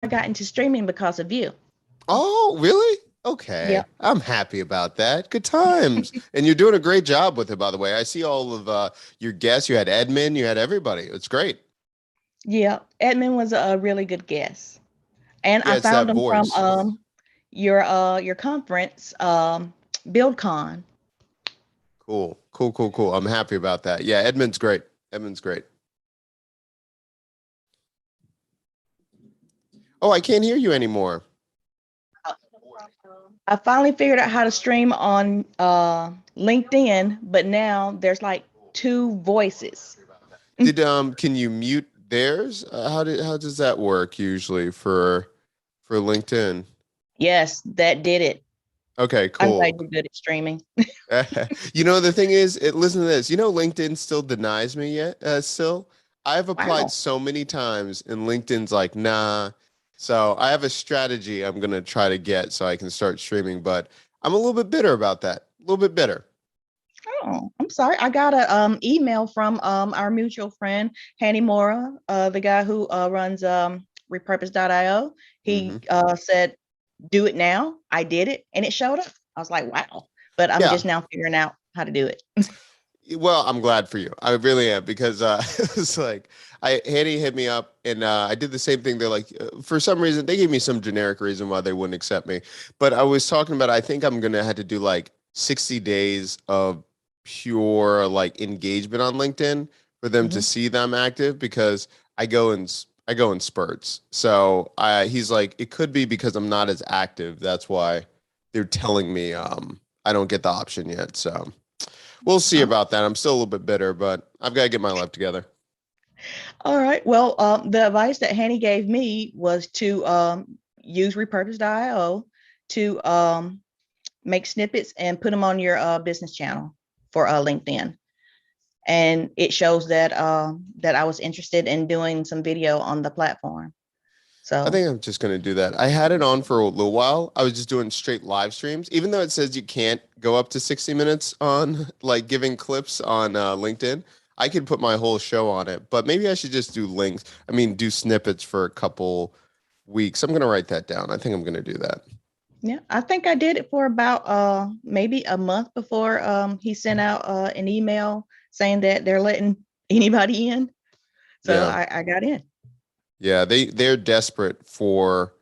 I got into streaming because of you. Oh, really? Okay. Yep. I'm happy about that. Good times. And you're doing a great job with it, by the way. I see all of your guests. You had Edmund, you had everybody. It's great. Yeah. Edmund was a really good guest. And I Yeah, it's that found him from voice. your conference, BuildCon. Cool. Cool, cool, cool. I'm happy about that. Yeah, Edmund's great. Edmund's great. Oh, I can't hear you anymore. I finally figured out how to stream on LinkedIn, but now there's like two voices. Did can you mute theirs? How does that work usually for LinkedIn? Yes, that did it. Okay, I'm glad cool. you're good at streaming. You know, the thing is, listen to this. You know, LinkedIn still denies me yet. Still, I've applied Wow. so many times, and LinkedIn's like, nah. So I have a strategy I'm gonna try to get so I can start streaming, but I'm a little bit bitter about that. A little bit bitter. Oh, I'm sorry. I got a email from our mutual friend, Hanny Mora, the guy who runs Repurpose.io. He Hmm. said, do it now. I did it and it showed up. I was like, wow. But I'm Yeah. just now figuring out how to do it. Well, I'm glad for you. I really am because it's like I Hanny hit me up and I did the same thing. They're like, for some reason, they gave me some generic reason why they wouldn't accept me. But I was talking about I think I'm gonna have to do like 60 days of pure like engagement on LinkedIn for them to Mhm. see that I'm active because I go in spurts. So he's like, it could be because I'm not as active. That's why they're telling me I don't get the option yet. So. We'll see Oh, about that. I'm still a little bit bitter, but I've got to get my life together. all right. Well, the advice that Hanny gave me was to use repurpose.io to make snippets and put them on your business channel for LinkedIn. And it shows that that I was interested in doing some video on the platform. I So think I'm just going to do that. I had it on for a little while. I was just doing straight live streams, even though it says you can't go up to 60 minutes on like giving clips on LinkedIn. I could put my whole show on it, but maybe I should just do links. I mean, do snippets for a couple weeks. I'm going to write that down. I think I'm going to do that. yeah, I think I did it for about maybe a month before he sent out an email saying that they're letting anybody in. So Yeah. I got in. Yeah, they're desperate for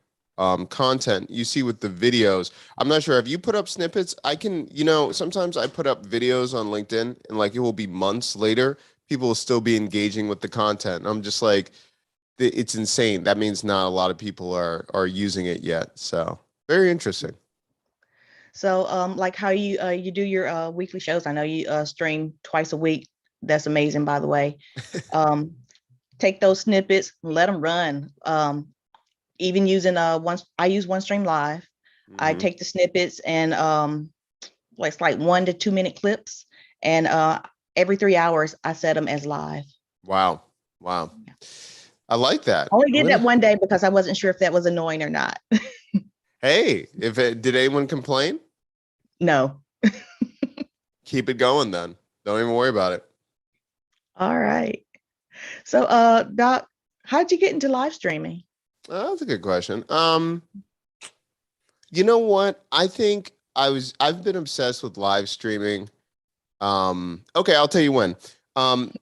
content. You see with the videos. I'm not sure if you put up snippets. I can, sometimes I put up videos on LinkedIn and like it will be months later, people will still be engaging with the content. I'm just like, it's insane. That means not a lot of people are using it yet. So very interesting. So like how you do your weekly shows. I know you stream twice a week. That's amazing, by the way. Um, take those snippets, let them run. Even using one, I use one stream live. I Hmm. take the snippets and like it's like 1 to 2 minute clips, and every 3 hours I set them as live. Wow. Wow. I like that. I only I'm did that gonna. one day because I wasn't sure if that was annoying or not. Hey, if it did anyone complain? No. Keep it going then. Don't even worry about it. All right. So, Doc, how'd you get into live streaming? That's a good question. You know what? I think I've been obsessed with live streaming. Okay, I'll tell you when.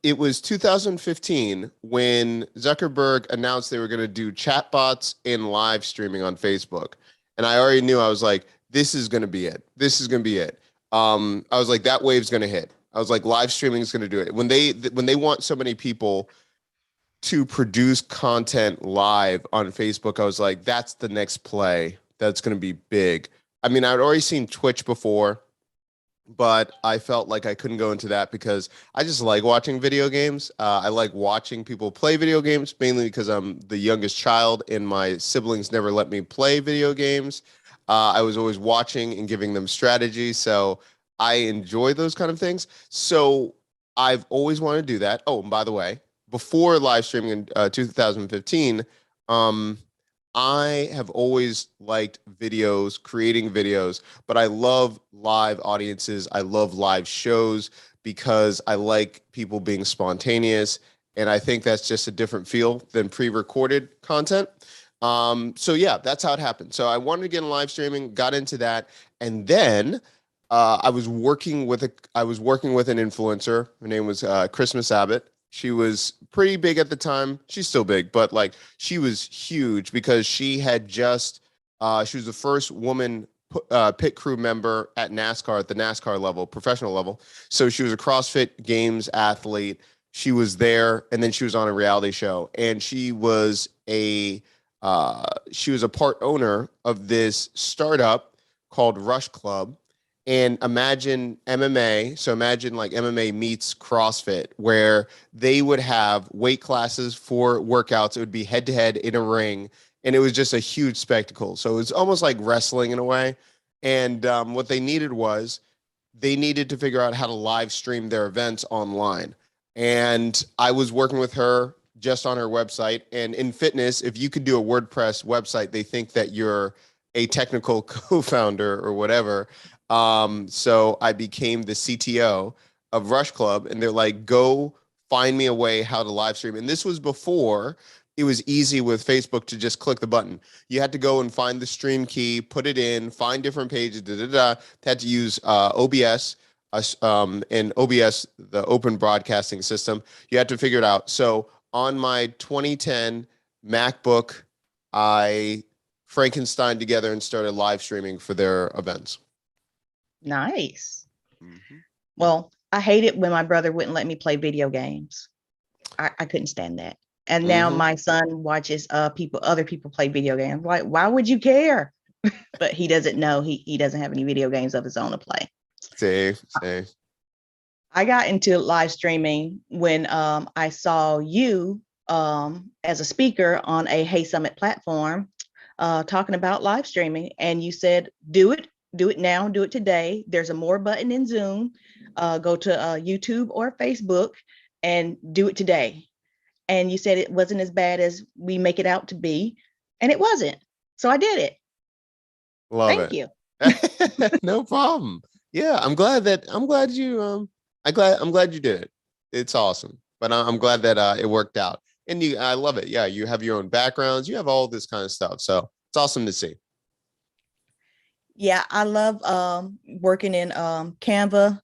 It was 2015 when Zuckerberg announced they were going to do chatbots and live streaming on Facebook. And I already knew I was like, this is going to be it. This is going to be it. I was like, that wave's going to hit. I was like, live streaming is going to do it. When they want so many people to produce content live on Facebook, I was like, that's the next play. That's going to be big. I mean, I'd already seen Twitch before, but I felt like I couldn't go into that because I just like watching video games. I like watching people play video games, mainly because I'm the youngest child and my siblings never let me play video games. I was always watching and giving them strategy. So I enjoy those kind of things. So I've always wanted to do that. Oh, and by the way, before live streaming in 2015, um, I have always liked videos, creating videos, but I love live audiences. I love live shows because I like people being spontaneous. And I think that's just a different feel than pre recorded content. So yeah, that's how it happened. So I wanted to get in live streaming, got into that, and then I was working with an influencer. Her name was Christmas Abbott. She was pretty big at the time. She's still big, but like she was huge because she was the first woman pit crew member at NASCAR at the NASCAR level, professional level. So she was a CrossFit Games athlete. She was there, and then she was on a reality show, and she was a part owner of this startup called Rush Club. And imagine MMA. So imagine like MMA meets CrossFit, where they would have weight classes for workouts. It would be head to head in a ring. And it was just a huge spectacle. So it was almost like wrestling in a way. And what they needed was they needed to figure out how to live stream their events online. And I was working with her just on her website. And in fitness, if you could do a WordPress website, they think that you're a technical co-founder or whatever. So I became the CTO of Rush Club, and they're like, go find me a way how to live stream. And this was before it was easy with Facebook to just click the button. You had to go and find the stream key, put it in, find different pages, Had to use OBS, and OBS, the open broadcasting system. You had to figure it out. So on my 2010 MacBook, I Frankenstein together and started live streaming for their events. Nice. Mm-hmm. Well, I hate it when my brother wouldn't let me play video games. I couldn't stand that. And now my son watches other people play video games. Like, why would you care? But he doesn't know he doesn't have any video games of his own to play. Safe. I got into live streaming when I saw you as a speaker on a Hey Summit platform talking about live streaming, and you said, do it now, do it today. There's a more button in Zoom. Go to YouTube or Facebook and do it today. And you said it wasn't as bad as we make it out to be, and it wasn't. So I did it. Thank you. No problem. Yeah, I'm glad you did it. It's awesome. But I'm glad that it worked out. And I love it. Yeah, you have your own backgrounds. You have all this kind of stuff. So it's awesome to see. Yeah, I love working in Canva.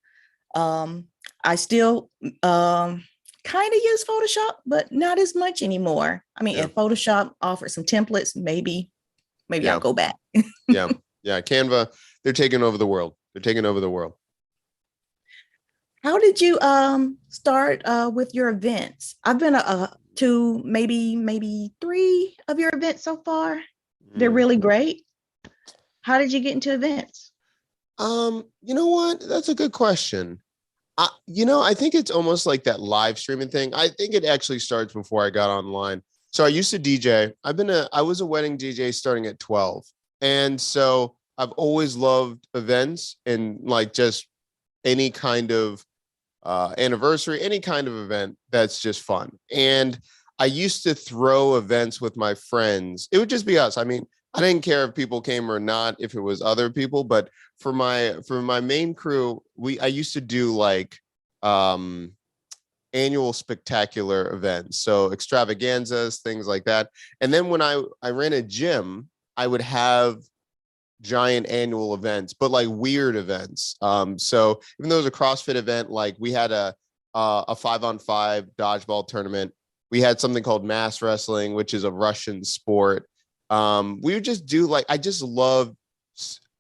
I still kind of use Photoshop, but not as much anymore. I mean, if Photoshop offers some templates, maybe I'll go back. Yeah. Canva, they're taking over the world. How did you start with your events? I've been to maybe 3 of your events so far. They're really great. How did you get into events? You know what? That's a good question. I think it's almost like that live streaming thing. I think it actually starts before I got online. So I used to DJ. I was a wedding DJ starting at 12. And so I've always loved events and like just any kind of anniversary, any kind of event that's just fun. And I used to throw events with my friends. It would just be us. I mean, I didn't care if people came or not, if it was other people, but for my main crew, I used to do like annual spectacular events, so extravaganzas, things like that. And then when I ran a gym, I would have giant annual events, but like weird events. So even though it was a CrossFit event, like we had a 5-on-5 dodgeball tournament. We had something called mass wrestling, which is a Russian sport. We would just do like, I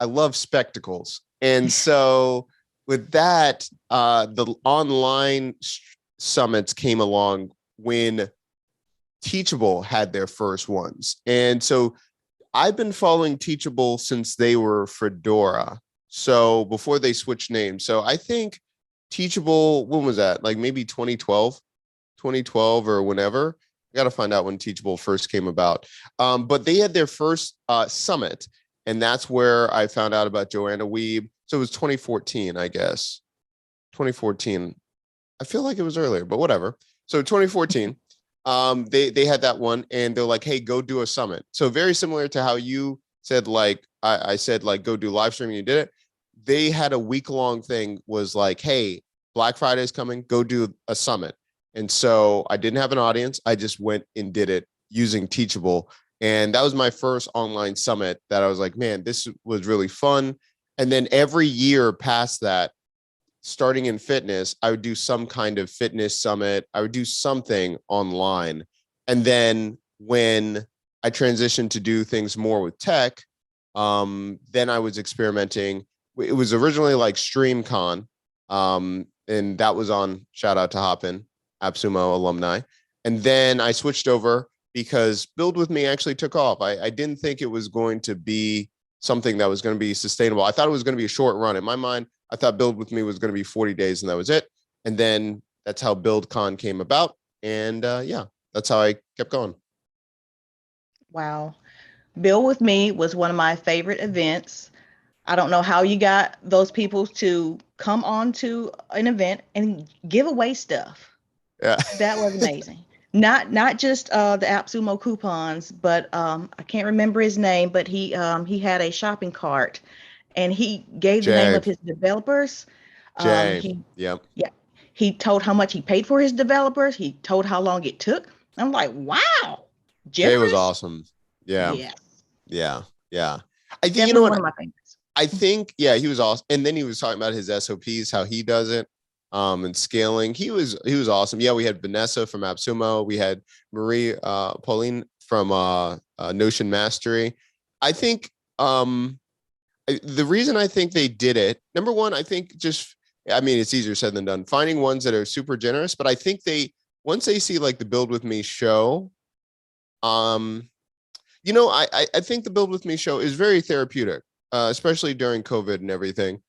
love spectacles. And so with that, the online summits came along when Teachable had their first ones. And so I've been following Teachable since they were Fedora. So before they switched names. So I think Teachable, when was that? Like maybe 2012 or whenever. I got to find out when Teachable first came about. But they had their first summit. And that's where I found out about Joanna Wiebe. So it was 2014, I guess. 2014. I feel like it was earlier, but whatever. So 2014, they had that one, and they're like, hey, go do a summit. So very similar to how you said, like, I said, like, go do live streaming, you did it. They had a week-long thing, was like, hey, Black Friday is coming, go do a summit. And so I didn't have an audience. I just went and did it using Teachable. And that was my first online summit that I was like, man, this was really fun. And then every year past that, starting in fitness, I would do some kind of fitness summit. I would do something online. And then when I transitioned to do things more with tech, then I was experimenting. It was originally like StreamCon, and that was on, shout out to Hopin, AppSumo alumni. And then I switched over because Build With Me actually took off. I didn't think it was going to be something that was going to be sustainable. I thought it was going to be a short run. In my mind, I thought Build With Me was going to be 40 days and that was it. And then that's how BuildCon came about. And yeah, that's how I kept going. Wow. Build With Me was one of my favorite events. I don't know how you got those people to come on to an event and give away stuff. Yeah. That was amazing. Not just the AppSumo coupons, but I can't remember his name, but he had a shopping cart and he gave the name Jay, of his developers. Jay. He Yep. Yeah, he told how much he paid for his developers. He told how long it took. I'm like, wow, Jay was generous. awesome. Yeah. Yes, Yeah. Yeah. I think, you know definitely one what? of my favorites. I think, yeah, he was awesome. And then he was talking about his SOPs, how he does it, and scaling. He was awesome. Yeah, we had Vanessa from AppSumo. We had Marie Pauline from Notion Mastery. I think the reason I think they did it, number one, I think just, I mean, it's easier said than done. Finding ones that are super generous, but I think once they see like the Build With Me show, um, I think the Build With Me show is very therapeutic, especially during COVID and everything.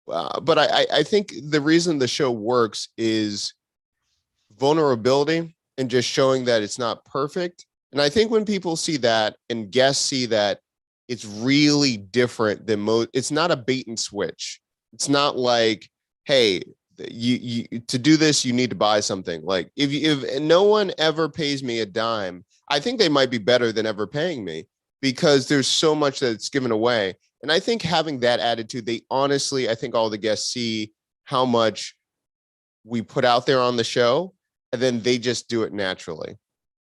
But I think the reason the show works is vulnerability and just showing that it's not perfect. And I think when people see that and guests see that it's really different than most, it's not a bait and switch. It's not like, hey, you to do this, you need to buy something. Like if no one ever pays me a dime, I think they might be better than ever paying me because there's so much that's given away. And I think having that attitude, they honestly, I think all the guests see how much we put out there on the show, and then they just do it naturally.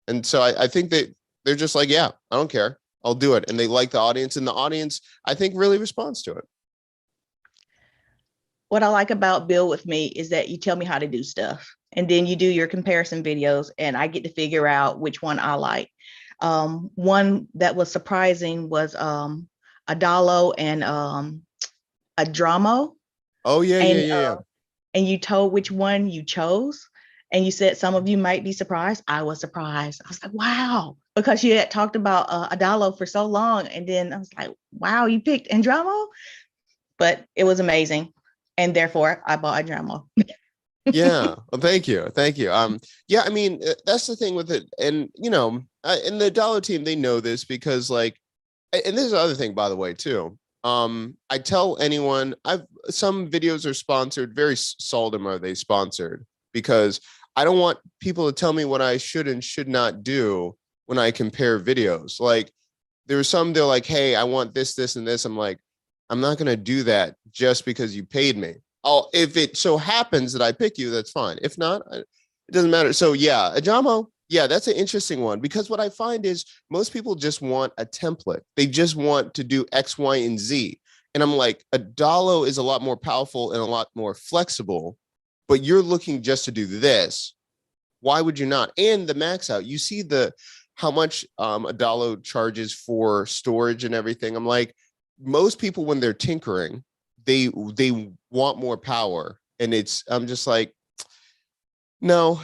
And so I think that they're just like, yeah, I don't care. I'll do it. And they like the audience, and the audience, I think, really responds to it. What I like about Build With Me is that you tell me how to do stuff, and then you do your comparison videos, and I get to figure out which one I like. One that was surprising was Adalo and Adramo, Oh, yeah, yeah, and yeah, yeah. you told which one you chose, and you said some of you might be surprised. I was surprised. I was like, wow, because you had talked about Adalo for so long, and then I was like, wow, you picked Andramo, but it was amazing, and therefore I bought Andramo. Yeah. Well, thank you. Thank you. Yeah, I mean, that's the thing with it. And, and the Dollar team, they know this because like, and this is the other thing, by the way, too. I tell anyone some videos are sponsored, very seldom are they sponsored because I don't want people to tell me what I should and should not do when I compare videos. Like there's some, they're like, hey, I want this, this, and this. I'm like, I'm not going to do that just because you paid me. If it so happens that I pick you, that's fine. If not, it doesn't matter. So yeah, Ajamo, yeah, that's an interesting one because what I find is most people just want a template. They just want to do X, Y, and Z. And I'm like, a Dalo is a lot more powerful and a lot more flexible, but you're looking just to do this. Why would you not? And the max out, you see how much a Dalo charges for storage and everything. I'm like, most people when they're tinkering, they want more power. And I'm just like, no,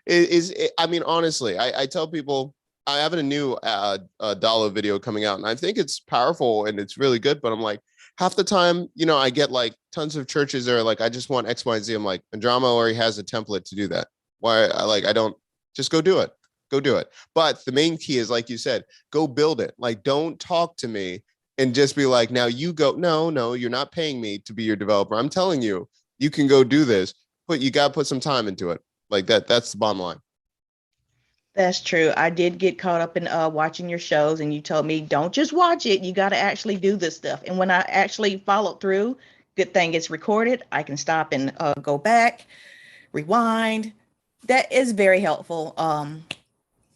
I mean, honestly, I tell people I have a new dollar video coming out and I think it's powerful and it's really good, but I'm like, half the time, I get like tons of churches that are like, I just want X, Y, and Z. I'm like, Andrama already has a template to do that. Why? I don't just go do it. Go do it. But the main key is, like you said, go build it. Like, don't talk to me and just be like, now you go. No, you're not paying me to be your developer. I'm telling you, you can go do this, but you got to put some time into it. Like that's the bottom line. That's true. I did get caught up in watching your shows, and you told me don't just watch it. You got to actually do this stuff. And when I actually followed through, good thing it's recorded. I can stop and go back, rewind. That is very helpful.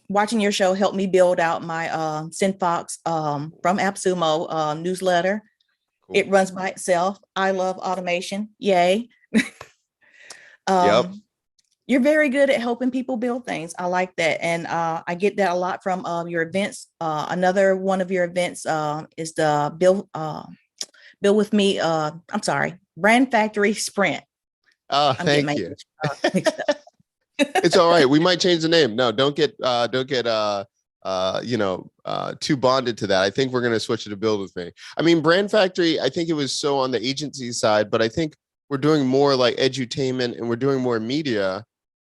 watching your show helped me build out my SendFox from AppSumo newsletter. Cool. It runs by itself. I love automation. Yay. Yep. You're very good at helping people build things. I like that. And I get that a lot from your events. Another one of your events is the Build With Me. I'm sorry, Brand Factory Sprint. Oh, I'm getting thank my you. mixed up. It's all right. We might change the name. No, don't get too bonded to that. I think we're going to switch it to Build With Me. I mean, Brand Factory, I think it was so on the agency side, but I think we're doing more like edutainment and we're doing more media.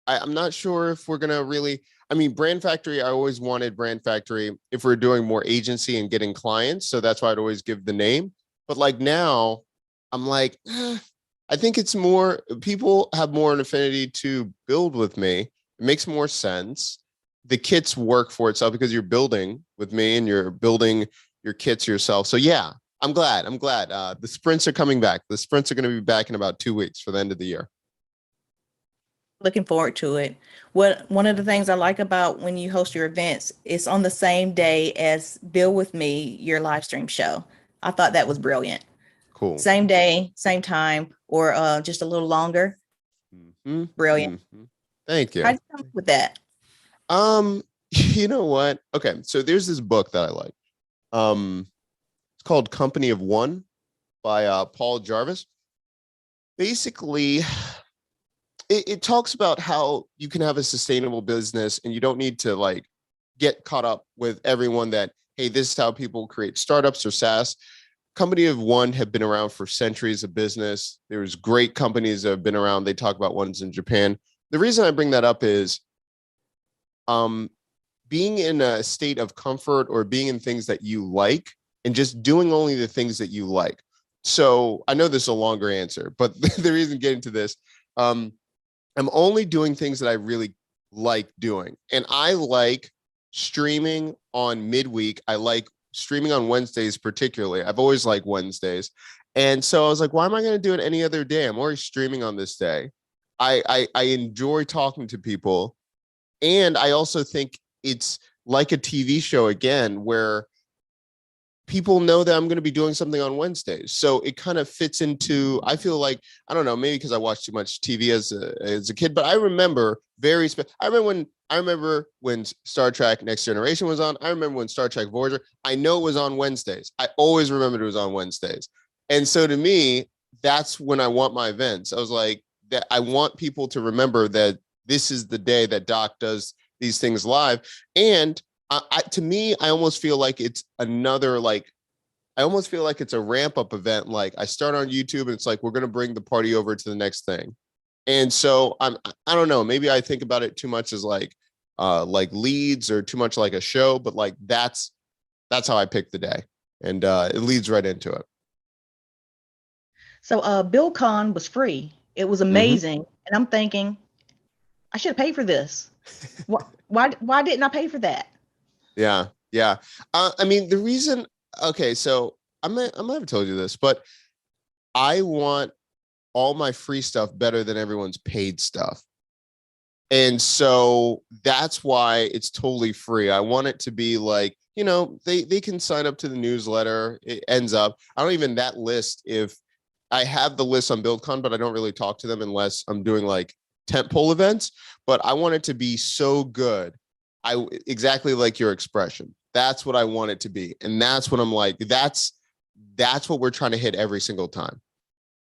I'm not sure if we're going to really, I mean, Brand Factory, I always wanted Brand Factory if we're doing more agency and getting clients. So that's why I'd always give the name. But like now, I'm like, I think it's more, people have more an affinity to Build With Me. It makes more sense. The kits work for itself because you're building with me and you're building your kits yourself. So yeah, I'm glad. The sprints are coming back. The sprints are going to be back in about 2 weeks for the end of the year. Looking forward to it. One of the things I like about when you host your events, it's on the same day as Build With Me, your live stream show. I thought that was brilliant. Cool. Same day, same time, or just a little longer. Mm-hmm. Brilliant. Mm-hmm. Thank you. How did you come up with that? You know what? Okay, so there's this book that I like. It's called Company of One by Paul Jarvis. Basically, it talks about how you can have a sustainable business and you don't need to like get caught up with everyone that, hey, this is how people create startups or SaaS. Company of One have been around for centuries of business. There's great companies that have been around. They talk about ones in Japan. The reason I bring that up is being in a state of comfort or being in things that you like and just doing only the things that you like. So I know this is a longer answer, but the reason getting to this, I'm only doing things that I really like doing. And I like streaming on midweek. I like streaming on Wednesdays, particularly. I've always liked Wednesdays. And so I was like, why am I going to do it any other day? I'm already streaming on this day. I enjoy talking to people. And I also think it's like a TV show again, where people know that I'm going to be doing something on Wednesdays. So it kind of fits into, I feel like, I don't know, maybe because I watched too much TV as a kid, but I remember I remember when Star Trek Next Generation was on. I remember when Star Trek Voyager, I know it was on Wednesdays. I always remembered it was on Wednesdays. And so to me, that's when I want my events. I was like, that I want people to remember that this is the day that Doc does these things live. And to me, I almost feel like it's another, like, I almost feel like it's a ramp up event. Like I start on YouTube and it's like, we're going to bring the party over to the next thing. And so I don't know, maybe I think about it too much as like leads or too much like a show, but like, that's how I pick the day. And it leads right into it. So BuildCon was free. It was amazing. And I'm thinking, I should have paid for this. Why didn't I pay for that? Yeah. Yeah. I mean, the reason, okay, so I might have told you this, but I want all my free stuff better than everyone's paid stuff. And so that's why it's totally free. I want it to be like, you know, they can sign up to the newsletter. It ends up, I don't even that list. If I have the list on BuildCon, but I don't really talk to them unless I'm doing like tentpole events, but I want it to be so good. Exactly like your expression. That's what I want it to be. And that's what I'm like, that's what we're trying to hit every single time,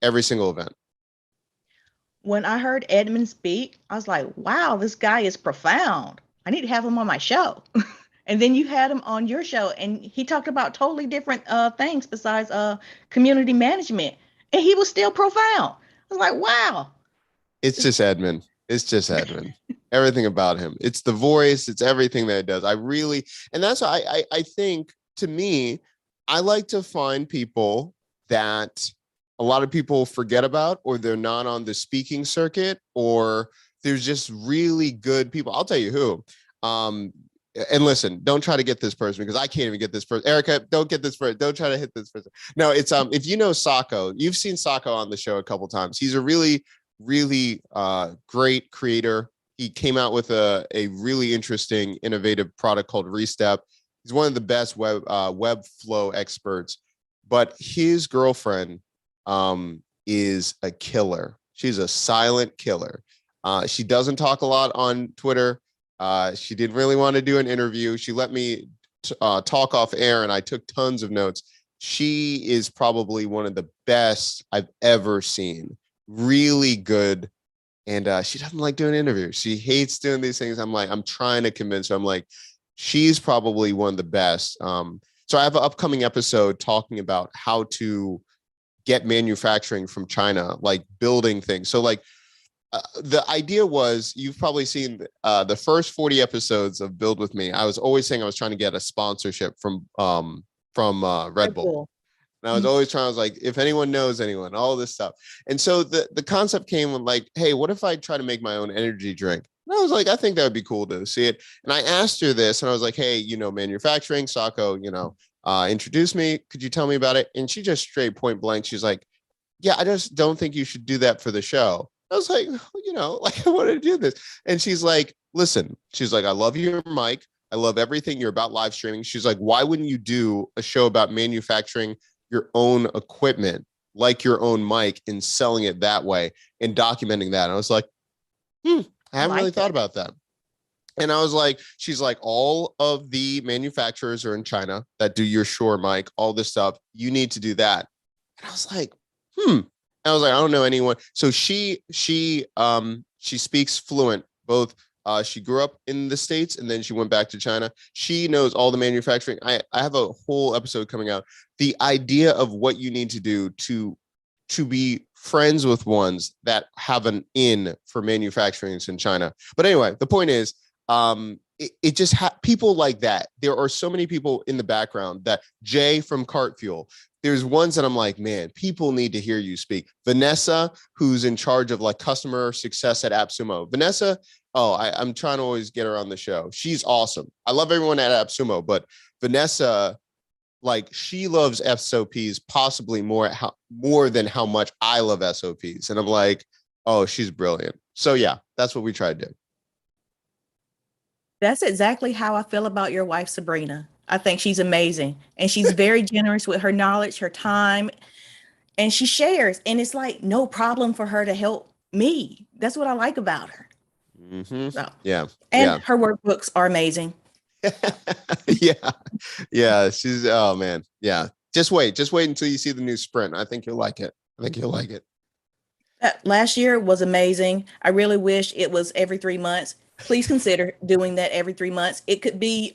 every single event. When I heard Edmund speak, I was like, wow, this guy is profound. I need to have him on my show. And then you had him on your show and he talked about totally different things besides community management. And he was still profound. I was like, wow. It's just Edmund. It's just Edmund. Everything about him. It's the voice. It's everything that it does. And that's why I think, to me, I like to find people that a lot of people forget about, or they're not on the speaking circuit, or there's just really good people. I'll tell you who. And listen, don't try to get this person because I can't even get this person. Erica, don't get this person. Don't try to hit this person. No, it's if you know Sako, you've seen Sako on the show a couple times. He's a really great creator. He came out with a really interesting, innovative product called Restep. He's one of the best web flow experts, but his girlfriend is a killer. She's a silent killer. She doesn't talk a lot on Twitter. She didn't really want to do an interview. She let me talk off air, and I took tons of notes. She is probably one of the best I've ever seen. Really good. And she doesn't like doing interviews. She hates doing these things. I'm trying to convince her. I'm like, she's probably one of the best. So I have an upcoming episode talking about how to get manufacturing from China, like building things. So like the idea was, you've probably seen the first 40 episodes of Build With Me. I was always saying I was trying to get a sponsorship from Red Bull. Cool. And I was always trying, I was like, if anyone knows anyone, all this stuff. And so the concept came with like, hey, what if I try to make my own energy drink? And I was like, I think that would be cool to see it. And I asked her this, and I was like, hey, manufacturing, Sako, introduce me. Could you tell me about it? And she just straight point blank, she's like, yeah, I just don't think you should do that for the show. I was like, like I wanted to do this. And she's like, listen, she's like, I love your mic. I love everything you're about live streaming. She's like, why wouldn't you do a show about manufacturing your own equipment, like your own mic, and selling it that way and documenting that? And I was like, I haven't really thought about that. And I was like, she's like, all of the manufacturers are in China that do your Shure mic, all this stuff. You need to do that. And I was like, I was like, I don't know anyone. So she speaks fluent, both. She grew up in the States and then she went back to China. She knows all the manufacturing. I have a whole episode coming out. The idea of what you need to do to be friends with ones that have an in for manufacturing in China. But anyway, the point is, it just people like that. There are so many people in the background, that Jay from Cart Fuel. There's ones that I'm like, man, people need to hear you speak. Vanessa, who's in charge of like customer success at AppSumo. Vanessa, I'm trying to always get her on the show. She's awesome. I love everyone at AppSumo, but Vanessa, like, she loves SOPs possibly more than how much I love SOPs. And I'm like, oh, she's brilliant. So yeah, that's what we try to do. That's exactly how I feel about your wife, Sabrina. I think she's amazing, and she's very generous with her knowledge, her time, and she shares. And it's like no problem for her to help me. That's what I like about her. Mm-hmm. So, yeah. and her workbooks are amazing. Yeah. She's, oh man. Yeah. Just wait until you see the new Sprint. I think you'll like it. Last year was amazing. I really wish it was every 3 months. Please consider doing that every 3 months. It could be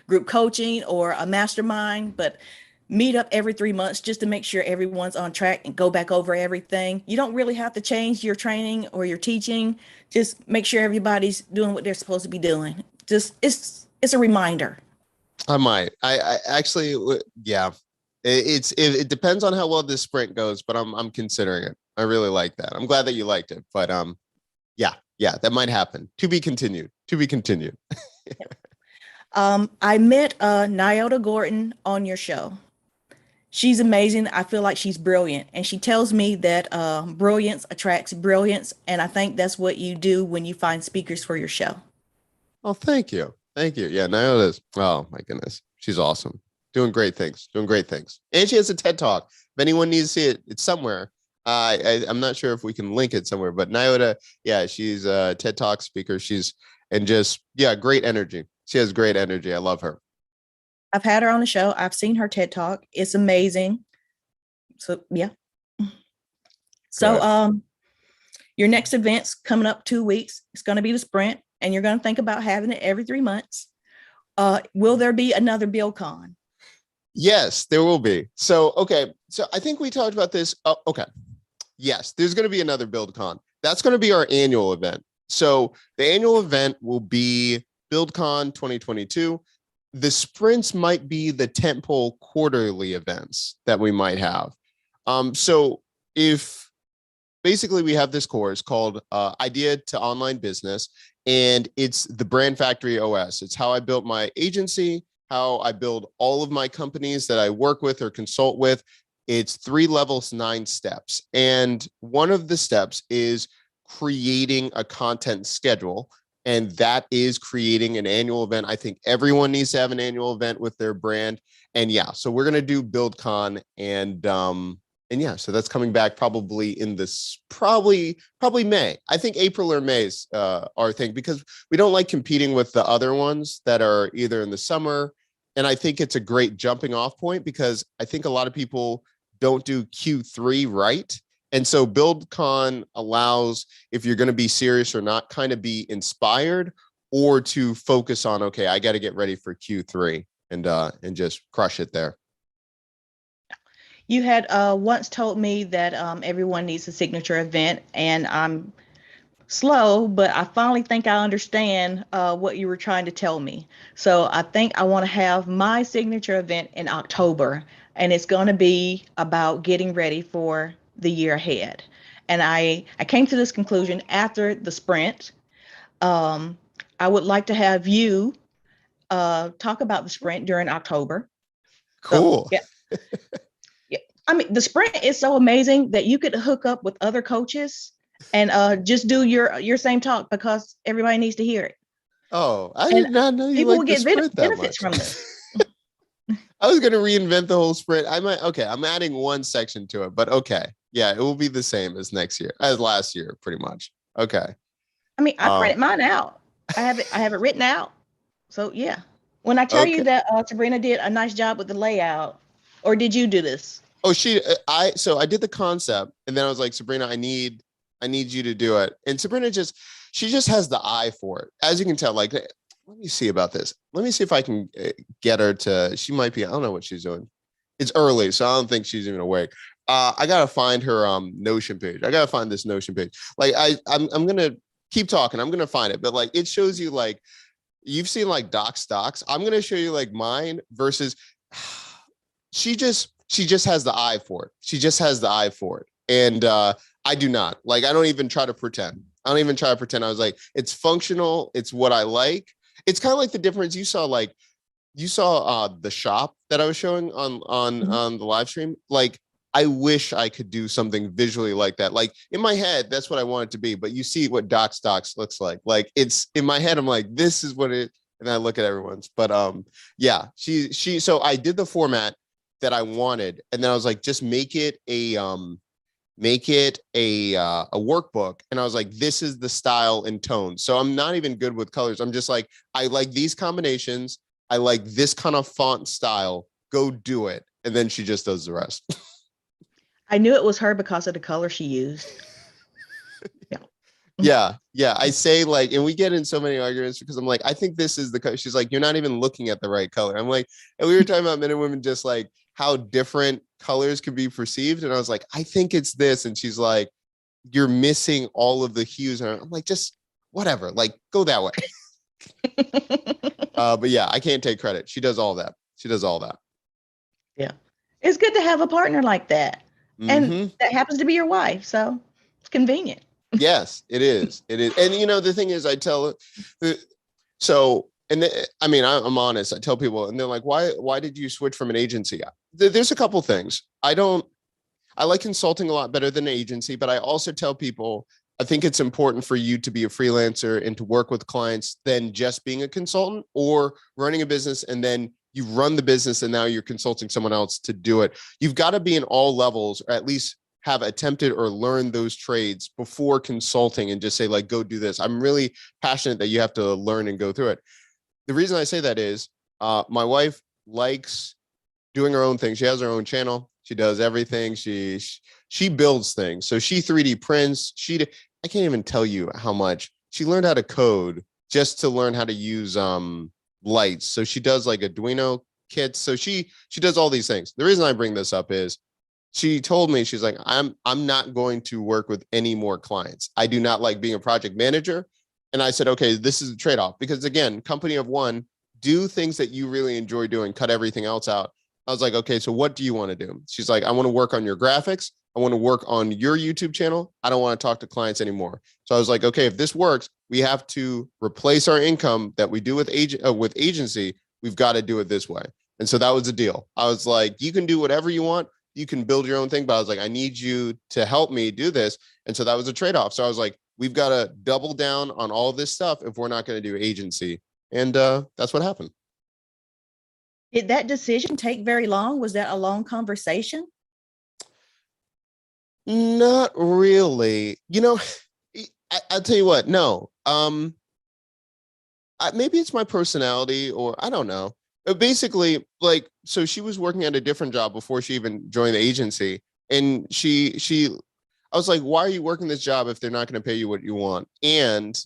group coaching or a mastermind, but meet up every 3 months just to make sure everyone's on track and go back over everything. You don't really have to change your training or your teaching. Just make sure everybody's doing what they're supposed to be doing. Just it's a reminder. I might. I actually, yeah. It depends on how well this sprint goes, but I'm considering it. I really like that. I'm glad that you liked it, but yeah, that might happen. To be continued. I met Nyota Gordon on your show. She's amazing. I feel like she's brilliant, and she tells me that brilliance attracts brilliance, and I think that's what you do when you find speakers for your show. Oh, thank you. Yeah, Nyota is. Oh my goodness, she's awesome. Doing great things. And she has a TED Talk. If anyone needs to see it, it's somewhere. I'm not sure if we can link it somewhere, but Nyota, yeah, she's a TED Talk speaker. Great energy. She has great energy. I love her. I've had her on the show. I've seen her TED Talk. It's amazing. So yeah. So your next event's coming up 2 weeks. It's going to be the sprint, and you're going to think about having it every 3 months. Will there be another BuildCon? Yes, there will be. So I think we talked about this. Okay. Yes, there's going to be another BuildCon. That's going to be our annual event. So the annual event will be BuildCon 2022. The sprints might be the tentpole quarterly events that we might have. So if basically we have this course called Idea to Online Business, and it's the Brand Factory OS. It's how I built my agency, how I build all of my companies that I work with or consult with. It's 3 levels, 9 steps. And one of the steps is creating a content schedule, and that is creating an annual event. I think everyone needs to have an annual event with their brand. And yeah, so we're going to do BuildCon, and yeah, so that's coming back probably in this, probably May. I think April or May is our thing, because we don't like competing with the other ones that are either in the summer. And I think it's a great jumping off point, because I think a lot of people don't do Q3 right. And so BuildCon allows, if you're going to be serious or not, kind of be inspired, or to focus on, okay, I got to get ready for Q3 and just crush it there. You had once told me that everyone needs a signature event, and I'm slow, but I finally think I understand what you were trying to tell me. So I think I want to have my signature event in October, and it's going to be about getting ready for the year ahead. And I came to this conclusion after the sprint. Um, I would like to have you talk about the sprint during October. So Cool. yeah, yeah. I mean, the sprint is so amazing that you could hook up with other coaches and just do your same talk, because everybody needs to hear it. Oh, I And did not know you people will like the get sprint that benefits much. from this. I was going to reinvent the whole sprint. Okay, I'm adding one section to it, but okay. Yeah, it will be the same as last year, pretty much. Okay. I mean, I Um, printed mine out. I have it written out. So yeah. When I tell you okay. that Sabrina did a nice job with the layout, or did you do this? Oh, so I did the concept, and then I was like, Sabrina, I need you to do it. And Sabrina she just has the eye for it. As you can tell, like, let me see about this. Let me see if I can get her to, she might be, I don't know what she's doing. It's early, so I don't think she's even awake. I gotta find her Notion page. I gotta find this Notion page. Like I'm gonna keep talking. I'm gonna find it, but like it shows you, like, you've seen like docs. I'm gonna show you like mine versus she just has the eye for it. She just has the eye for it. And I do not. Like, I don't even try to pretend. I don't even try to pretend. I was like, it's functional. It's what I like. It's kind of like the difference you saw the shop that I was showing on the live stream. Like, I wish I could do something visually like that. Like, in my head, that's what I want it to be. But you see what docs looks like. Like, it's in my head, I'm like, this is what it, and I look at everyone's. But yeah, so I did the format that I wanted, and then I was like, just make it a workbook. And I was like, this is the style and tone. So I'm not even good with colors. I'm just like, I like these combinations. I like this kind of font style. Go do it. And then she just does the rest. I knew it was her because of the color she used. Yeah. I say, like, and we get in so many arguments because I'm like, I think this is the color. She's like, you're not even looking at the right color. I'm like, and we were talking about men and women, just like how different colors can be perceived. And I was like, I think it's this. And she's like, you're missing all of the hues. And I'm like, just whatever, like, go that way. But yeah, I can't take credit. She does all that. Yeah. It's good to have a partner like that. And Mm-hmm. that happens to be your wife. So it's convenient. Yes, it is. It is. And the thing is, I tell so, and I mean, I'm honest. I tell people, and they're like, why did you switch from an agency? There's a couple things. I like consulting a lot better than an agency, but I also tell people, I think it's important for you to be a freelancer and to work with clients than just being a consultant or running a business. And then you run the business and now you're consulting someone else to do it. You've got to be in all levels, or at least have attempted or learned those trades before consulting and just say, like, go do this. I'm really passionate that you have to learn and go through it. The reason I say that is my wife likes doing her own thing. She has her own channel. She does everything. She builds things. So she 3D prints. I can't even tell you how much she learned how to code just to learn how to use lights. So she does like Arduino kits. So she does all these things. The reason I bring this up is she told me, she's like, I'm not going to work with any more clients. I do not like being a project manager. And I said, okay, this is a trade-off, because again, company of one, do things that you really enjoy doing, cut everything else out. I was like, okay, so what do you want to do? She's like, I want to work on your graphics. I want to work on your YouTube channel. I don't want to talk to clients anymore. So I was like, okay, if this works, we have to replace our income that we do with agency. We've got to do it this way. And so that was the deal. I was like, you can do whatever you want. You can build your own thing. But I was like, I need you to help me do this. And so that was a trade-off. So I was like, we've got to double down on all this stuff if we're not going to do agency. And that's what happened. Did that decision take very long? Was that a long conversation? Not really. I'll tell you what. No. Maybe it's my personality, or I don't know. Basically, like, so she was working at a different job before she even joined the agency, and I was like, why are you working this job if they're not going to pay you what you want? And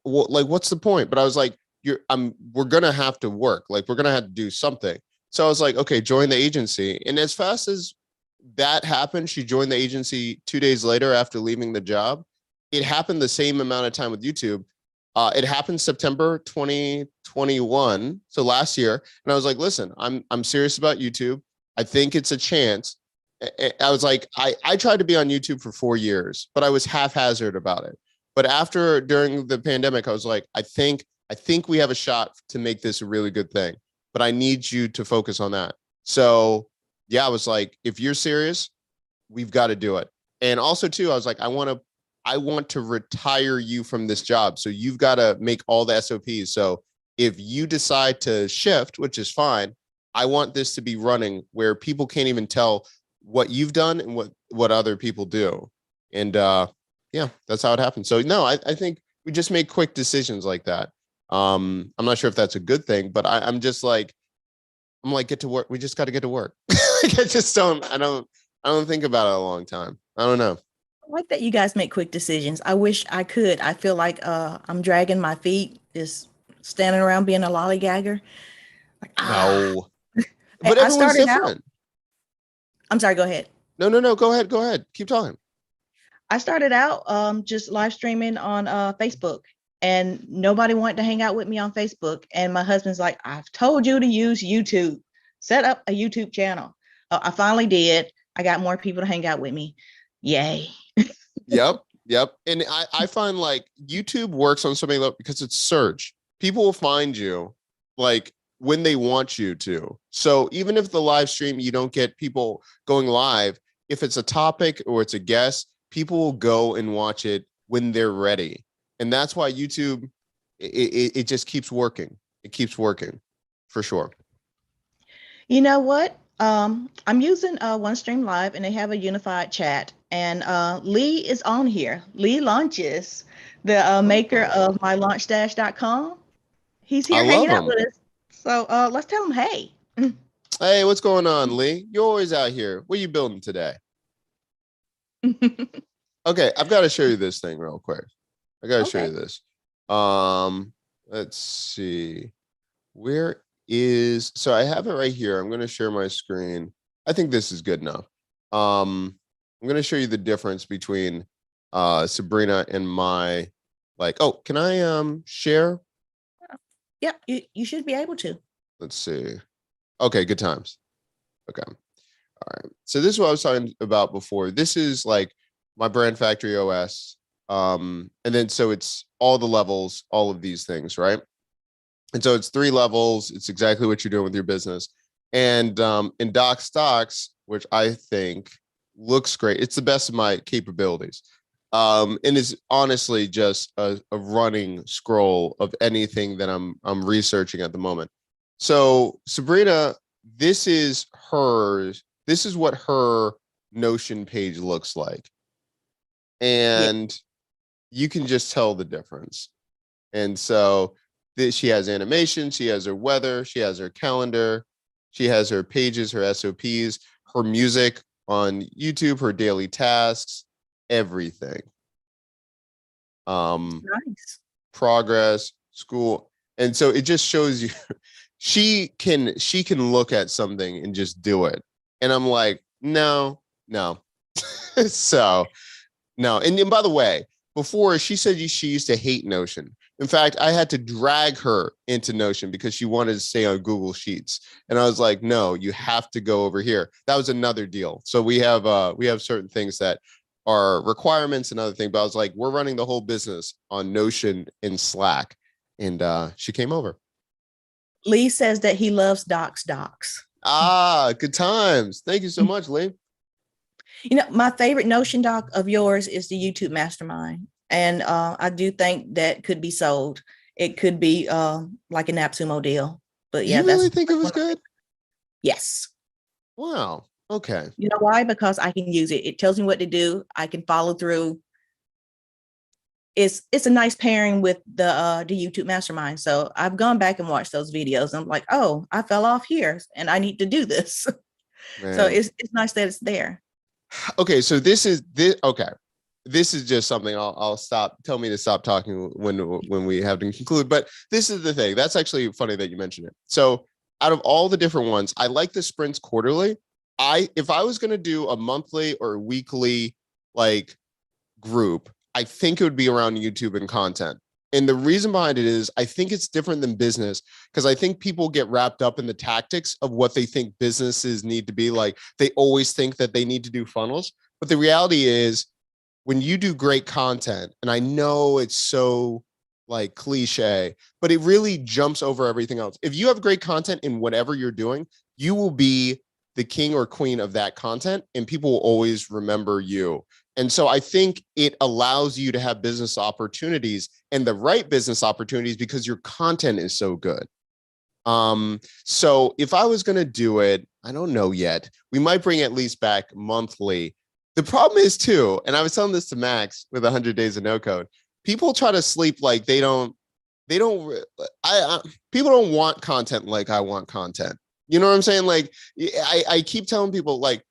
like, what's the point? But I was like, we're gonna have to work. Like, we're gonna have to do something. So I was like, okay, join the agency. And as fast as that happened, she joined the agency 2 days later after leaving the job. It happened the same amount of time with YouTube. It happened September 2021, so last year. And I was like, listen, I'm serious about YouTube. I think it's a chance. I was like, I tried to be on YouTube for 4 years, but I was haphazard about it. But during the pandemic, I was like, I think we have a shot to make this a really good thing, but I need you to focus on that. So yeah, I was like, if you're serious, we've got to do it. And also too, I was like, I want to retire you from this job. So you've got to make all the SOPs. So if you decide to shift, which is fine, I want this to be running where people can't even tell what you've done and what other people do. And yeah, that's how it happened. So no, I think we just make quick decisions like that. I'm not sure if that's a good thing, but I'm like, get to work. We just got to get to work. Like, I don't think about it a long time. I don't know. I like that you guys make quick decisions. I wish I could. I feel like I'm dragging my feet, just standing around being a lollygagger. Like, No, but I everyone's started out. different. I'm sorry, go ahead. No. Go ahead. Keep talking. I started out just live streaming on Facebook, and nobody wanted to hang out with me on Facebook. And my husband's like, I've told you to use YouTube, set up a YouTube channel. I finally did. I got more people to hang out with me. Yay. Yep. And I find like YouTube works on so many levels because it's search. People will find you like when they want you to. So even if the live stream, you don't get people going live, if it's a topic or it's a guest, people will go and watch it when they're ready. And that's why YouTube, it just keeps working. It keeps working for sure. You know what? I'm using OneStream Live, and they have a unified chat. And Lee is on here. Lee Launches, the maker of mylaunchdash.com. He's I here love hanging out them. with us. So let's tell him, hey. Hey, what's going on, Lee? You're always out here. What are you building today? Okay, I've got to show you this thing real quick. I got to show you this. Let's see. So I have it right here. I'm going to share my screen. I think this is good enough. I'm going to show you the difference between Sabrina and my, like, oh, can I share? Yeah, you should be able to. Let's see. Okay, good times. Okay. All right. So this is what I was talking about before. This is like my brand factory OS. And then so it's all the levels, all of these things, right? And so it's 3 levels. It's exactly what you're doing with your business. And in Doc Stocks, which I think looks great, it's the best of my capabilities. And is honestly just a running scroll of anything that I'm researching at the moment. So Sabrina, this is what her Notion page looks like. And you can just tell the difference. And so she has animation, she has her weather, she has her calendar, she has her pages, her SOPs, her music on YouTube, her daily tasks, everything. Nice. Progress, school. And so it just shows you she can look at something and just do it. And I'm like, no. So no. And by the way, before she said she used to hate Notion. In fact, I had to drag her into Notion because she wanted to stay on Google Sheets. And I was like, no, you have to go over here. That was another deal. So we have certain things that are requirements and other things. But I was like, we're running the whole business on Notion and Slack. And she came over. Lee says that he loves docs. Ah, good times. Thank you so much, Lee. You know, my favorite Notion doc of yours is the YouTube Mastermind. And I do think that could be sold. It could be like an AppSumo deal. But yeah, You really that's think it was one of my good? favorites. Yes. Wow. Okay. You know why? Because I can use it. It tells me what to do. I can follow through. It's a nice pairing with the YouTube Mastermind. So I've gone back and watched those videos. And I'm like, oh, I fell off here, and I need to do this. So Man. it's nice that it's there. Okay, so this is this okay. This is just something I'll stop. Tell me to stop talking when we have to conclude. But this is the thing. That's actually funny that you mentioned it. So out of all the different ones, I like the sprints quarterly. If I was gonna do a monthly or weekly like group, I think it would be around YouTube and content. And the reason behind it is I think it's different than business because I think people get wrapped up in the tactics of what they think businesses need to be. Like they always think that they need to do funnels. But the reality is when you do great content, and I know it's so like cliche, but it really jumps over everything else. If you have great content in whatever you're doing, you will be the king or queen of that content, and people will always remember you. And so I think it allows you to have business opportunities and the right business opportunities because your content is so good. So if I was going to do it, I don't know yet. We might bring at least back monthly. The problem is too, and I was telling this to Max with 100 Days of No Code. People try to sleep like they don't, people don't want content like I want content. You know what I'm saying? Like I keep telling people like,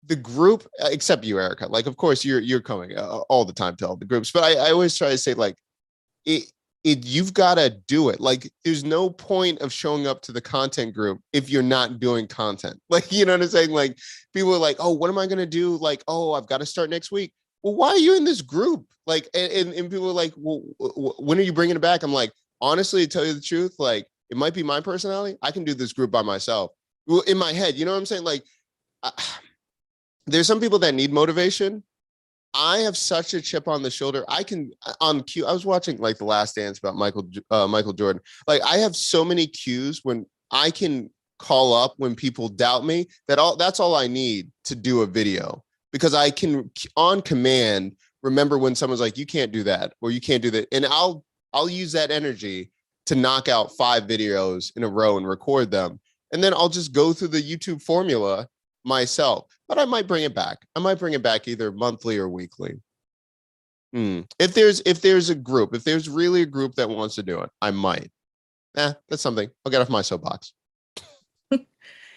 the group, except you, Erica, like, of course you're coming all the time to all the groups, but I always try to say like, it, you've got to do it. Like, there's no point of showing up to the content group if you're not doing content. Like, you know what I'm saying? Like, people are like, oh, what am I going to do? Like, oh, I've got to start next week. Well, why are you in this group? Like, and people are like, well, when are you bringing it back? I'm like, honestly, to tell you the truth, like, it might be my personality. I can do this group by myself. Well, in my head, you know what I'm saying? Like, there's some people that need motivation. I have such a chip on the shoulder. I can on cue. I was watching like The Last Dance about Michael Jordan. Like I have so many cues when I can call up when people doubt me. That's all I need to do a video because I can on command remember when someone's like, you can't do that or you can't do that, and I'll use that energy to knock out 5 videos in a row and record them, and then I'll just go through the YouTube formula myself, but I might bring it back. I might bring it back either monthly or weekly. If there's a group, if there's really a group that wants to do it, I might. That's something. I'll get off my soapbox.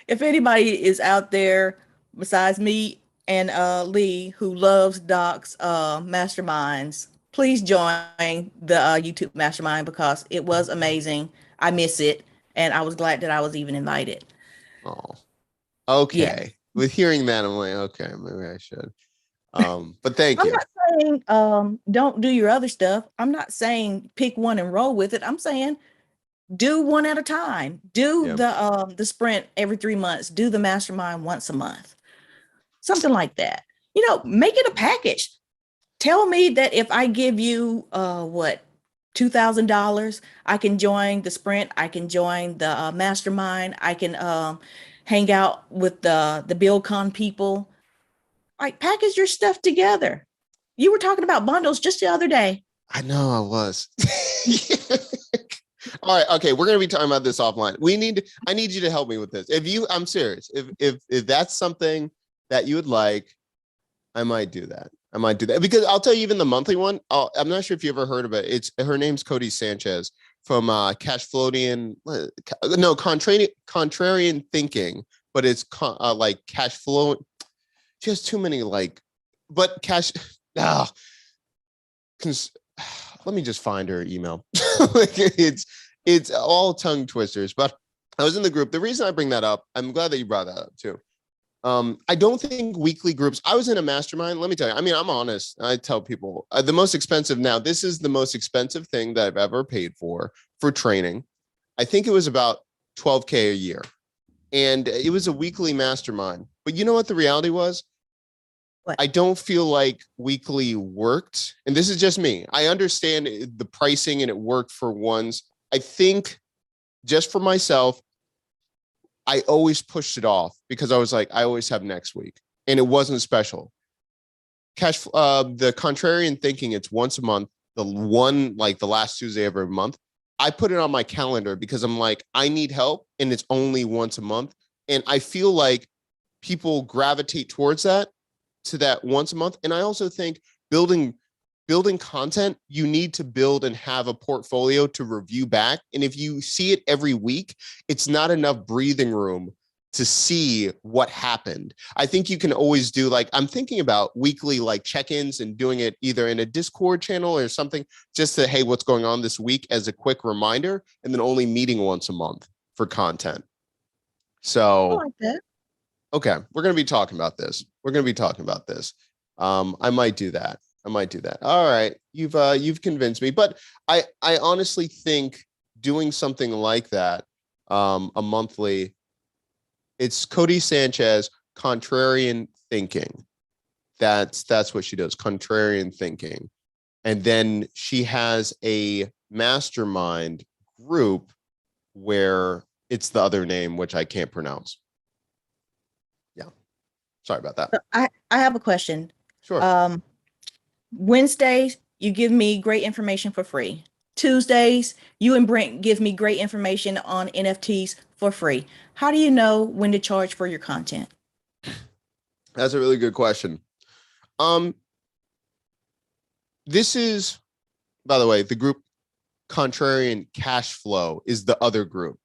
If anybody is out there besides me and Lee who loves Doc's masterminds, please join the YouTube mastermind because it was amazing. I miss it, and I was glad that I was even invited. Oh, Yeah. okay. With hearing that, I'm like, okay, maybe I should. But thank I'm you. not saying don't do your other stuff. I'm not saying pick one and roll with it. I'm saying do one at a time. Do Yeah. the sprint every 3 months. Do the mastermind once a month. Something like that. You know, make it a package. Tell me that if I give you what $2,000, I can join the sprint. I can join the mastermind. I can hang out with the BuildCon people. Like package your stuff together. You were talking about bundles just the other day. I know I was. All right, okay, we're gonna be talking about this offline. I need you to help me with this. I'm serious. If that's something that you would like, I might do that. I might do that because I'll tell you, even the monthly one. I'm not sure if you ever heard of it. Her name's Cody Sanchez from Cashfloatian. No, contrarian thinking, but it's like cash flow. She has too many like, but cash. Ah, let me just find her email. Like, it's all tongue twisters. But I was in the group. The reason I bring that up, I'm glad that you brought that up too. I don't think weekly groups. I was in a mastermind. Let me tell you. I mean, I'm honest. I tell people the most expensive. Now, this is the most expensive thing that I've ever paid for training. I think it was about $12K a year, and it was a weekly mastermind. But you know what the reality was? What? I don't feel like weekly worked. And this is just me. I understand the pricing and it worked for ones. I think just for myself, I always pushed it off because I was like, I always have next week. And it wasn't special. the contrarian thinking, it's once a month, the last Tuesday of every month. I put it on my calendar because I'm like, I need help, and it's only once a month. And I feel like people gravitate towards that, to that once a month. And I also think building content, you need to build and have a portfolio to review back. And if you see it every week, it's not enough breathing room to see what happened. I think you can always do, like, I'm thinking about weekly like check-ins and doing it either in a Discord channel or something, just to, hey, what's going on this week, as a quick reminder, and then only meeting once a month for content. I So, like that. okay, we're going to be talking about this. I might do that. All right. You've convinced me, but I honestly think doing something like that, a monthly, it's Cody Sanchez, contrarian thinking. That's what she does, contrarian thinking. And then she has a mastermind group where it's the other name, which I can't pronounce. Yeah. Sorry about that. I have a question. Sure. Wednesdays, you give me great information for free. Tuesdays, you and Brent give me great information on NFTs for free. How do you know when to charge for your content? That's a really good question. This is, by the way, the group Contrarian Cash Flow is the other group.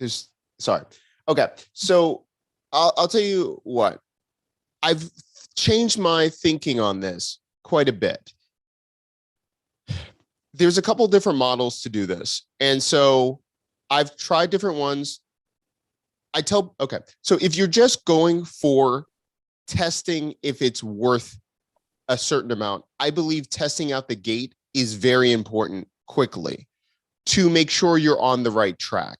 Okay. So I'll tell you what, I've changed my thinking on this quite a bit. There's a couple different models to do this. And so I've tried different ones. Okay, so if you're just going for testing if it's worth a certain amount, I believe testing out the gate is very important quickly to make sure you're on the right track.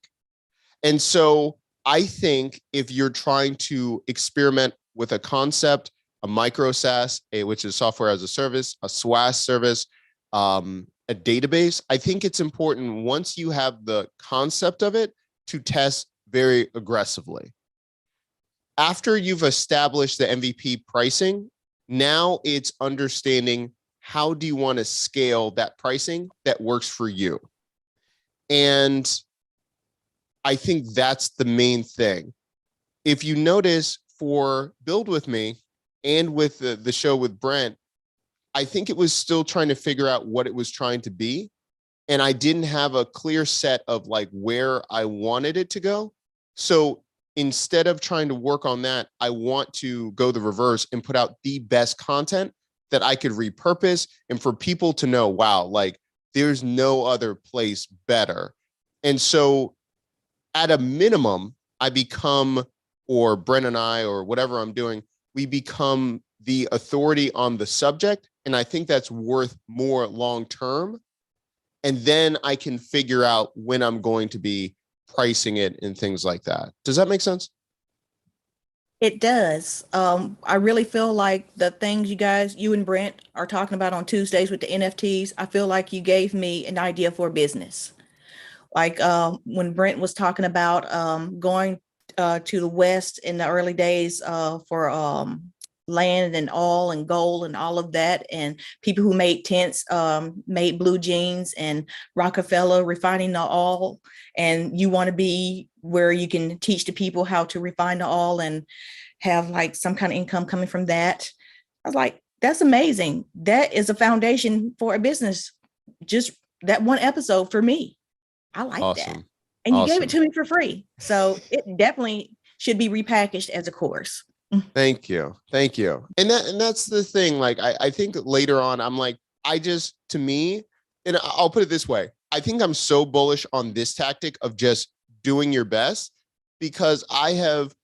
And so I think if you're trying to experiment with a concept, a micro SaaS, which is software as a service, a SaaS service, a database, I think it's important, once you have the concept of it, to test very aggressively. After you've established the MVP pricing, now it's understanding, how do you want to scale that pricing that works for you? And I think that's the main thing. If you notice, for Build With Me and with the show with Brent, I think it was still trying to figure out what it was trying to be. And I didn't have a clear set of like where I wanted it to go. So instead of trying to work on that, I want to go the reverse and put out the best content that I could repurpose, and for people to know, wow, like there's no other place better. And so at a minimum, I become, or Brent and I, or whatever I'm doing, we become the authority on the subject. And I think that's worth more long-term. And then I can figure out when I'm going to be pricing it and things like that. Does that make sense? It does. I really feel like the things you and Brent are talking about on Tuesdays with the NFTs, I feel like you gave me an idea for a business. Like when Brent was talking about going to the West in the early days for land and oil and gold and all of that, and people who made tents made blue jeans, and Rockefeller refining the oil, and you want to be where you can teach the people how to refine the oil and have like some kind of income coming from that. I was like, that's amazing. That is a foundation for a business. Just that one episode for me. I like that. Awesome. And you gave Awesome. it to me for free. So it definitely should be repackaged as a course. Thank you. Thank you. And that's the thing. Like, I think later on, I'm like, to me, and I'll put it this way, I think I'm so bullish on this tactic of just doing your best, because I have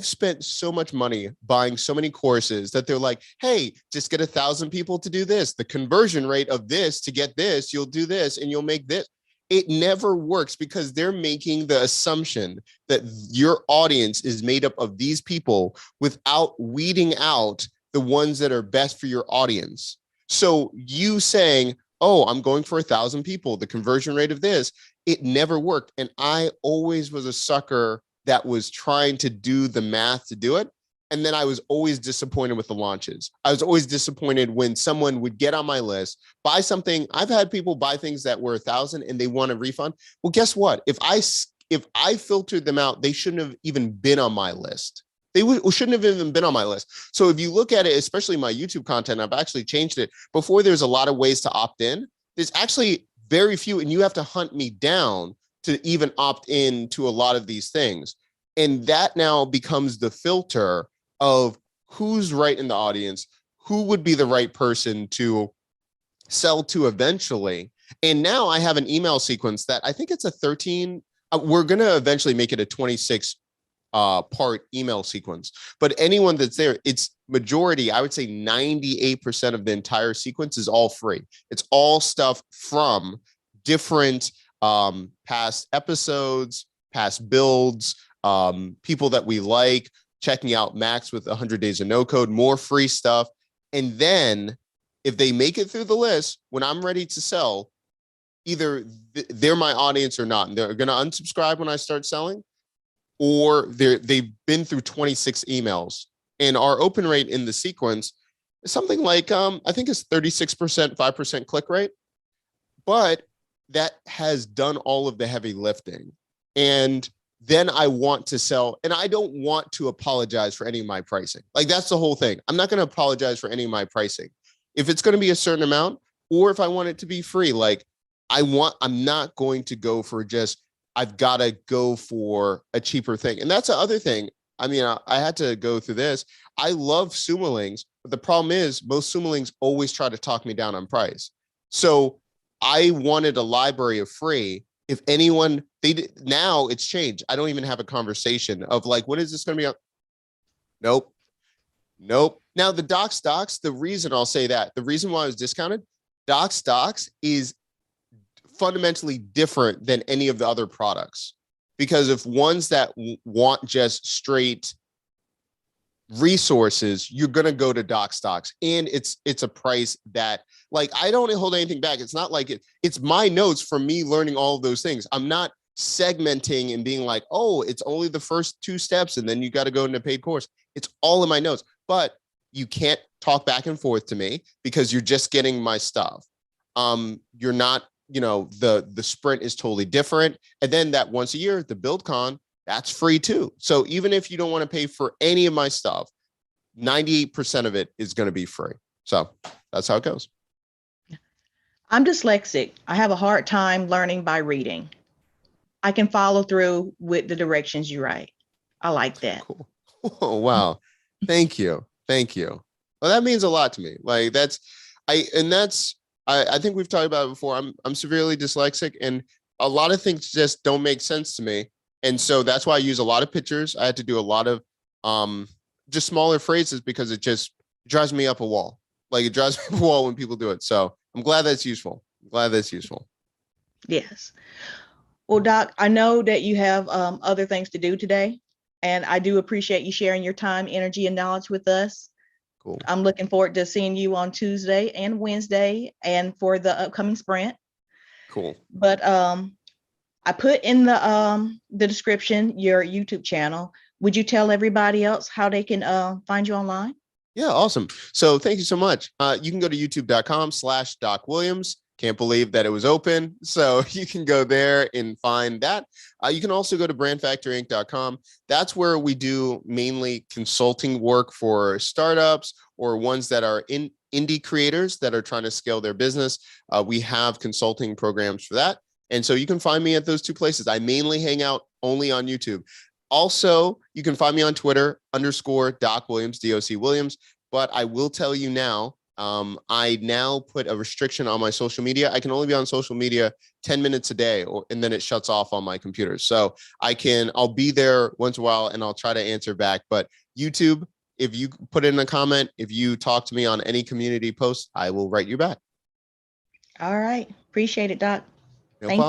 spent so much money buying so many courses that they're like, hey, just get 1,000 people to do this. The conversion rate of this to get this, you'll do this and you'll make this. It never works, because they're making the assumption that your audience is made up of these people without weeding out the ones that are best for your audience. So you saying, oh, I'm going for 1,000 people, the conversion rate of this, it never worked. And I always was a sucker that was trying to do the math to do it. And then I was always disappointed with the launches. I was always disappointed when someone would get on my list, buy something. I've had people buy things that were 1,000 and they want a refund. Well, guess what? If I filtered them out, they shouldn't have even been on my list. They shouldn't have even been on my list. So if you look at it, especially my YouTube content, I've actually changed it. Before, there's a lot of ways to opt in. There's actually very few, and you have to hunt me down to even opt in to a lot of these things. And that now becomes the filter of who's right in the audience, who would be the right person to sell to eventually. And now I have an email sequence that I think it's a 13. We're going to eventually make it a 26 part email sequence. But anyone that's there, it's majority, I would say 98% of the entire sequence is all free. It's all stuff from different past episodes, past builds, people that we like, checking out Max with 100 Days of No Code, more free stuff. And then if they make it through the list, when I'm ready to sell, either they're my audience or not. And they're going to unsubscribe when I start selling, or they've been through 26 emails. And our open rate in the sequence is something like, I think it's 36%, 5% click rate. But that has done all of the heavy lifting. And then I want to sell, and I don't want to apologize for any of my pricing. Like, that's the whole thing. I'm not going to apologize for any of my pricing. If it's going to be a certain amount, or if I want it to be free, like I'm not going to go for just, I've got to go for a cheaper thing. And that's the other thing. I mean, I had to go through this. I love Sumolings, but the problem is most Sumolings always try to talk me down on price. So I wanted a library of free. If anyone, now it's changed. I don't even have a conversation of like, what is this going to be on? Nope. Now the Doc Stocks, the reason I'll say that, the reason why it was discounted, Doc Stocks is fundamentally different than any of the other products. Because if ones that want just straight resources, you're going to go to Doc Stocks, and it's a price that, like, I don't hold anything back. It's not like it's my notes from me learning all of those things. I'm not segmenting and being like, oh, it's only the first 2 steps and then you got to go into a paid course. It's all in my notes, but you can't talk back and forth to me because you're just getting my stuff. You're not, the sprint is totally different. And then that once a year, the BuildCon, that's free too. So even if you don't want to pay for any of my stuff, 98% of it is going to be free. So that's how it goes. I'm dyslexic. I have a hard time learning by reading. I can follow through with the directions you write. I like that. Cool. Oh, wow. Thank you. Well, that means a lot to me. Like I think we've talked about it before. I'm severely dyslexic, and a lot of things just don't make sense to me. And so that's why I use a lot of pictures. I had to do a lot of just smaller phrases because it drives me up a wall. Like, it drives me up a wall when people do it. So I'm glad that's useful. Yes. Well, Doc, I know that you have other things to do today, and I do appreciate you sharing your time, energy, and knowledge with us. Cool. I'm looking forward to seeing you on Tuesday and Wednesday and for the upcoming sprint. Cool. But I put in the description your YouTube channel. Would you tell everybody else how they can find you online? Yeah, awesome. So thank you so much. You can go to youtube.com/Doc Williams. Can't believe that it was open. So you can go there and find that. You can also go to brandfactoryinc.com. That's where we do mainly consulting work for startups or ones that are indie creators that are trying to scale their business. We have consulting programs for that. And so you can find me at those 2 places. I mainly hang out only on YouTube. Also, you can find me on Twitter _Doc Williams, DOC Williams. But I will tell you now, I now put a restriction on my social media. I can only be on social media 10 minutes a day, and then it shuts off on my computer. So I'll be there once in a while and I'll try to answer back. But YouTube, if you put in a comment, if you talk to me on any community post, I will write you back. All right. Appreciate it, Doc. No Thank problem.